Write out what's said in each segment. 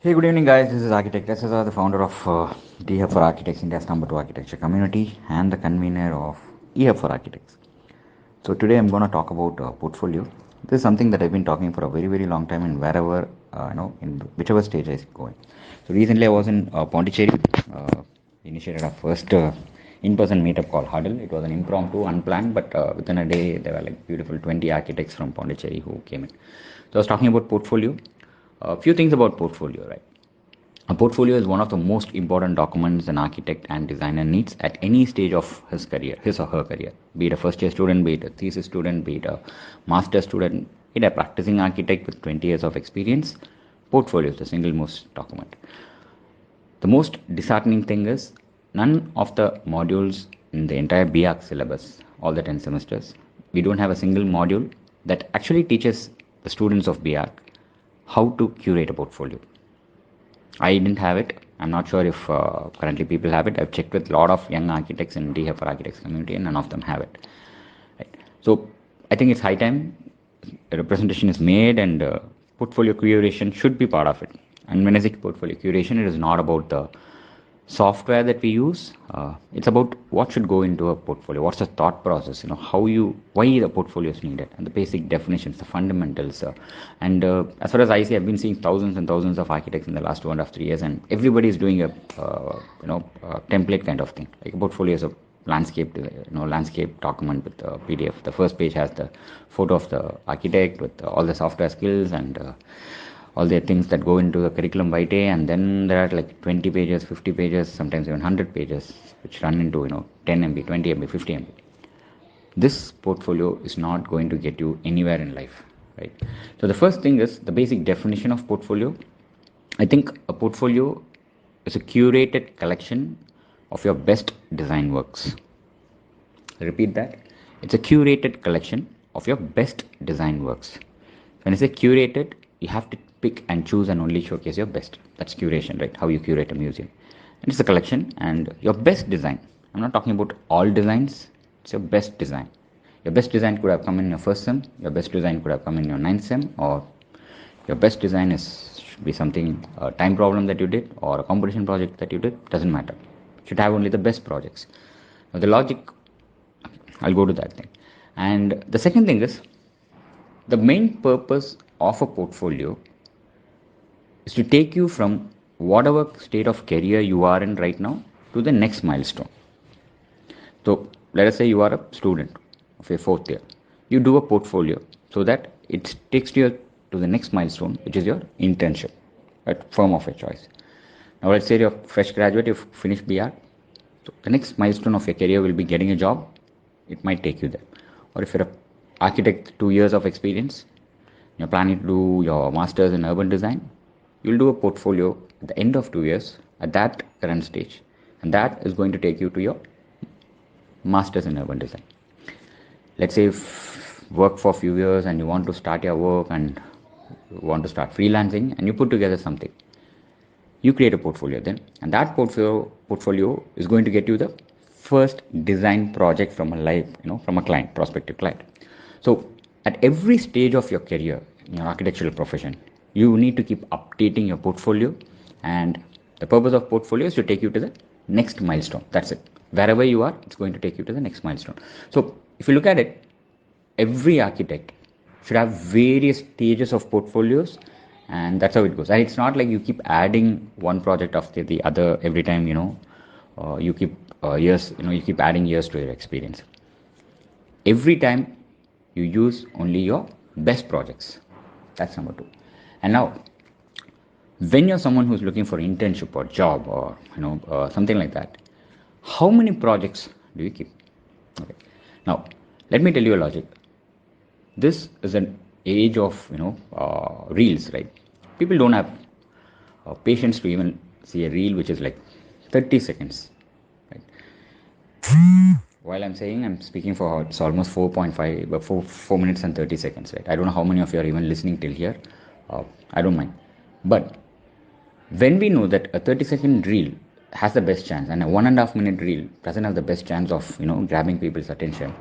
Hey, good evening, guys. This is Architect SSR, the founder of D-Hub for Architects, India's number two architecture community, and the convener of E-Hub for Architects. So today I'm going to talk about portfolio. This is something that I've been talking for a very, very long time, and wherever in whichever stage I go in. So recently I was in Pondicherry. Initiated our first in-person meetup called Huddle. It was an impromptu, unplanned, but within a day there were like beautiful 20 architects from Pondicherry who came in. So I was talking about portfolio. A few things about portfolio, right? A portfolio is one of the most important documents an architect and designer needs at any stage of his career, his or her career. Be it a first year student, be it a thesis student, be it a master student, be it a practicing architect with 20 years of experience, portfolio is the single most document. The most disheartening thing is none of the modules in the entire BArch syllabus, all the 10 semesters, we don't have a single module that actually teaches the students of BArch how to curate a portfolio. I didn't have it. I'm not sure if currently people have it. I've checked with a lot of young architects in DHF for Architects community, and none of them have it. Right. So I think it's high time a representation is made, and portfolio curation should be part of it. And when I say portfolio curation, it is not about the software that we use. It's about what should go into a portfolio. What's the thought process? Why the portfolio is needed, and the basic definitions, the fundamentals. And as far as I see, I've been seeing thousands and thousands of architects in the last 2.5 3 years, and everybody is doing a template kind of thing. Like a portfolio is a landscape document with the PDF. The first page has the photo of the architect with all the software skills and all the things that go into the curriculum vitae, and then there are like 20 pages, 50 pages, sometimes even 100 pages, which run into 10 MB, 20 MB, 50 MB. This portfolio is not going to get you anywhere in life, right? So the first thing is the basic definition of portfolio. I think a portfolio is a curated collection of your best design works. I repeat that. It's a curated collection of your best design works. When I say curated, you have to pick and choose and only showcase your best. That's curation, right? How you curate a museum. And it's a collection and your best design. I'm not talking about all designs, it's your best design. Your best design could have come in your first sem, your best design could have come in your ninth sem, or your best design should be something, a time problem that you did or a competition project that you did, doesn't matter. You should have only the best projects. Now the logic, I'll go to that thing. And the second thing is the main purpose of a portfolio is to take you from whatever state of career you are in right now to the next milestone. So let us say you are a student of your fourth year. You do a portfolio so that it takes you to the next milestone, which is your internship at firm of your choice. Now let's say you're a fresh graduate, you've finished BR. So the next milestone of your career will be getting a job. It might take you there. Or if you're an architect, 2 years of experience, you're planning to do your master's in urban design, you'll do a portfolio at the end of 2 years at that current stage. And that is going to take you to your master's in urban design. Let's say you work for a few years and you want to start your work and you want to start freelancing, and you put together something. You create a portfolio then, and that portfolio is going to get you the first design project from from a client, prospective client. So at every stage of your career in your architectural profession, you need to keep updating your portfolio, and the purpose of portfolio is to take you to the next milestone. That's it. Wherever you are, it's going to take you to the next milestone. So if you look at it, every architect should have various stages of portfolios, and that's how it goes. And it's not like you keep adding one project after the other every time. You keep years. You keep adding years to your experience. Every time you use only your best projects. That's number two. And now, when you're someone who's looking for internship or job or something like that, how many projects do you keep? Okay. Now, let me tell you a logic. This is an age of reels, right? People don't have patience to even see a reel which is like 30 seconds, right? While I'm speaking for it's almost 4.5 but 4 minutes and 30 seconds, right? I don't know how many of you are even listening till here. I don't mind, but when we know that a 30-second reel has the best chance and a 1.5 minute reel doesn't have the best chance of grabbing people's attention,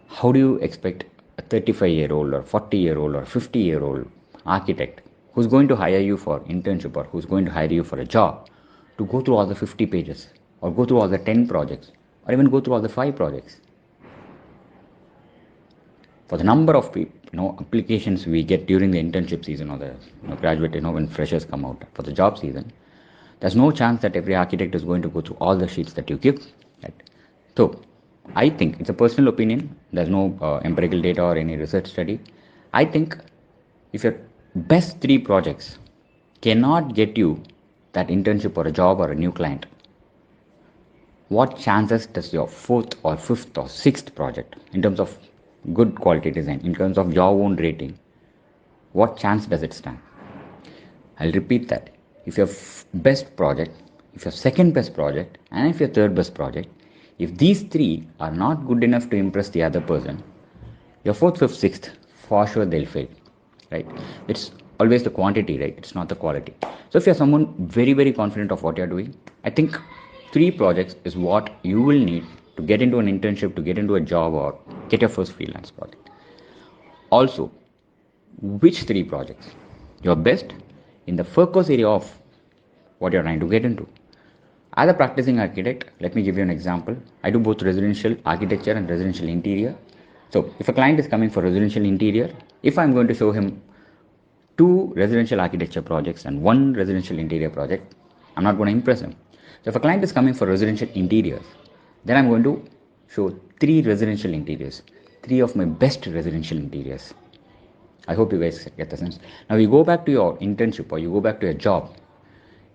how do you expect a 35-year-old or 40-year-old or 50-year-old architect who's going to hire you for internship or who's going to hire you for a job to go through all the 50 pages or go through all the 10 projects or even go through all the 5 projects? For the number of applications we get during the internship season or the graduate, when freshers come out for the job season, there's no chance that every architect is going to go through all the sheets that you give. Right? So, I think it's a personal opinion. There's no empirical data or any research study. I think if your best 3 projects cannot get you that internship or a job or a new client, what chances does your 4th or 5th or 6th project, in terms of good quality design, in terms of your own rating, what chance does it stand? I'll repeat that. If your best project, if your second best project, and if your third best project, if these 3 are not good enough to impress the other person, your 4th, 5th, 6th, for sure they'll fail. Right? It's always the quantity, right? It's not the quality. So if you're someone very, very confident of what you're doing, I think 3 projects is what you will need to get into an internship, to get into a job, or get your first freelance project. Also, which 3 projects? Your best in the focus area of what you're trying to get into. As a practicing architect, let me give you an example. I do both residential architecture and residential interior. So, if a client is coming for residential interior, if I'm going to show him 2 residential architecture projects and 1 residential interior project, I'm not going to impress him. So, if a client is coming for residential interiors, then I'm going to show 3 residential interiors, 3 of my best residential interiors. I hope you guys get the sense. Now, you go back to your internship or you go back to your job.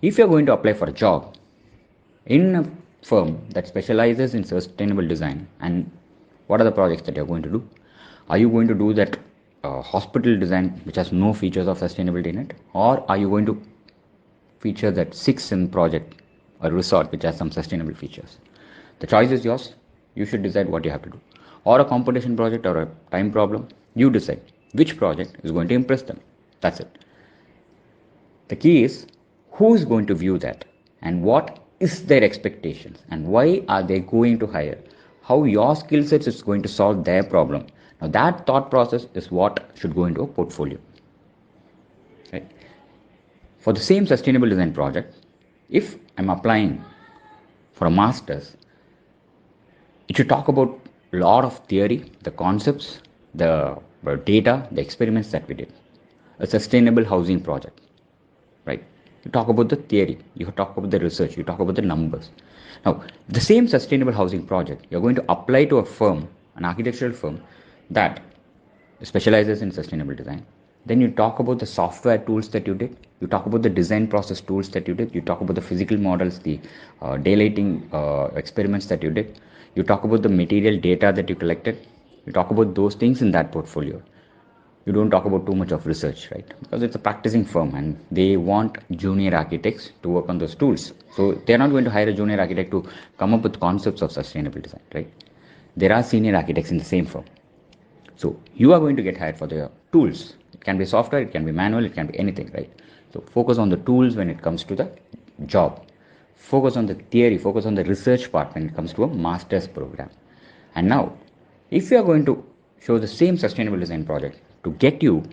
If you're going to apply for a job in a firm that specializes in sustainable design, and what are the projects that you're going to do? Are you going to do that hospital design which has no features of sustainability in it, or are you going to feature that 6 project, a resort which has some sustainable features? The choice is yours. You should decide what you have to do. Or a competition project or a time problem, you decide which project is going to impress them. That's it. The key is who is going to view that and what is their expectations and why are they going to hire, how your skill sets is going to solve their problem. Now that thought process is what should go into a portfolio. Right? For the same sustainable design project, if I'm applying for a master's, it should talk about a lot of theory, the concepts, the data, the experiments that we did. A sustainable housing project, right? You talk about the theory, you talk about the research, you talk about the numbers. Now, the same sustainable housing project, you're going to apply to a firm, an architectural firm that specializes in sustainable design. Then you talk about the software tools that you did, you talk about the design process tools that you did, you talk about the physical models, the daylighting experiments that you did, you talk about the material data that you collected, you talk about those things in that portfolio. You don't talk about too much of research, right? Because it's a practicing firm and they want junior architects to work on those tools. So they're not going to hire a junior architect to come up with concepts of sustainable design, right? There are senior architects in the same firm. So you are going to get hired for the tools. It can be software, it can be manual, it can be anything, right? So focus on the tools when it comes to the job. Focus on the theory, focus on the research part when it comes to a master's program. And now, if you are going to show the same sustainable design project to get you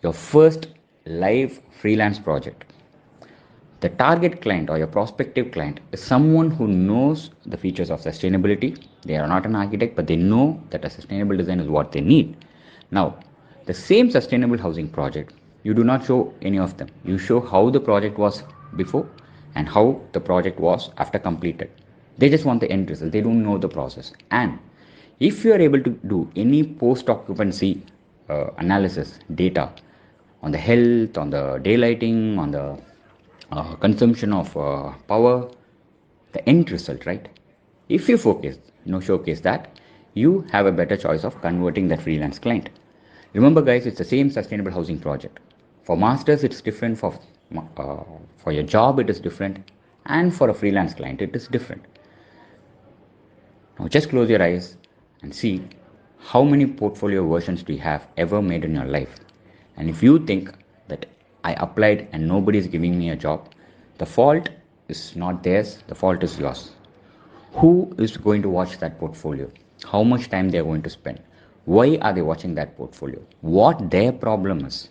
your first live freelance project, the target client or your prospective client is someone who knows the features of sustainability. They are not an architect, but they know that a sustainable design is what they need. Now, the same sustainable housing project, you do not show any of them. You show how the project was before and how the project was after completed. They just want the end result. They don't know the process. And if you are able to do any post-occupancy analysis data on the health, on the daylighting, on the consumption of power, the end result, right? If you showcase that, you have a better choice of converting that freelance client. Remember, guys, it's the same sustainable housing project. For masters, it's different. For your job, it is different, and for a freelance client, it is different. Now, just close your eyes and see how many portfolio versions do you have ever made in your life. And if you think that I applied and nobody is giving me a job, the fault is not theirs, the fault is yours. Who is going to watch that portfolio? How much time they are going to spend? Why are they watching that portfolio? What their problem is?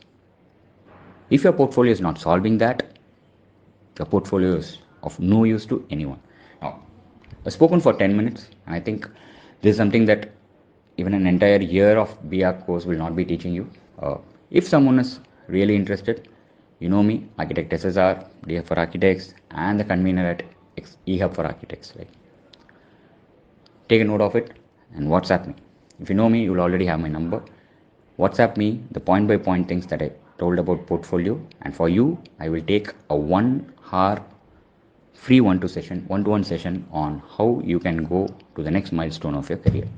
If your portfolio is not solving that, your portfolio is of no use to anyone. Now, I've spoken for 10 minutes. I think this is something that even an entire year of BR course will not be teaching you. If someone is really interested, you know me, Architect SSR, DF for Architects, and the convener at eHub for Architects. Right? Take a note of it and WhatsApp me. If you know me, you'll already have my number. WhatsApp me the point by point things that I told about portfolio, and for you, I will take a 1 hour free one-to-one session on how you can go to the next milestone of your career.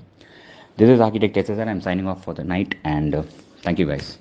This is Architect SSR. I'm signing off for the night, and thank you guys.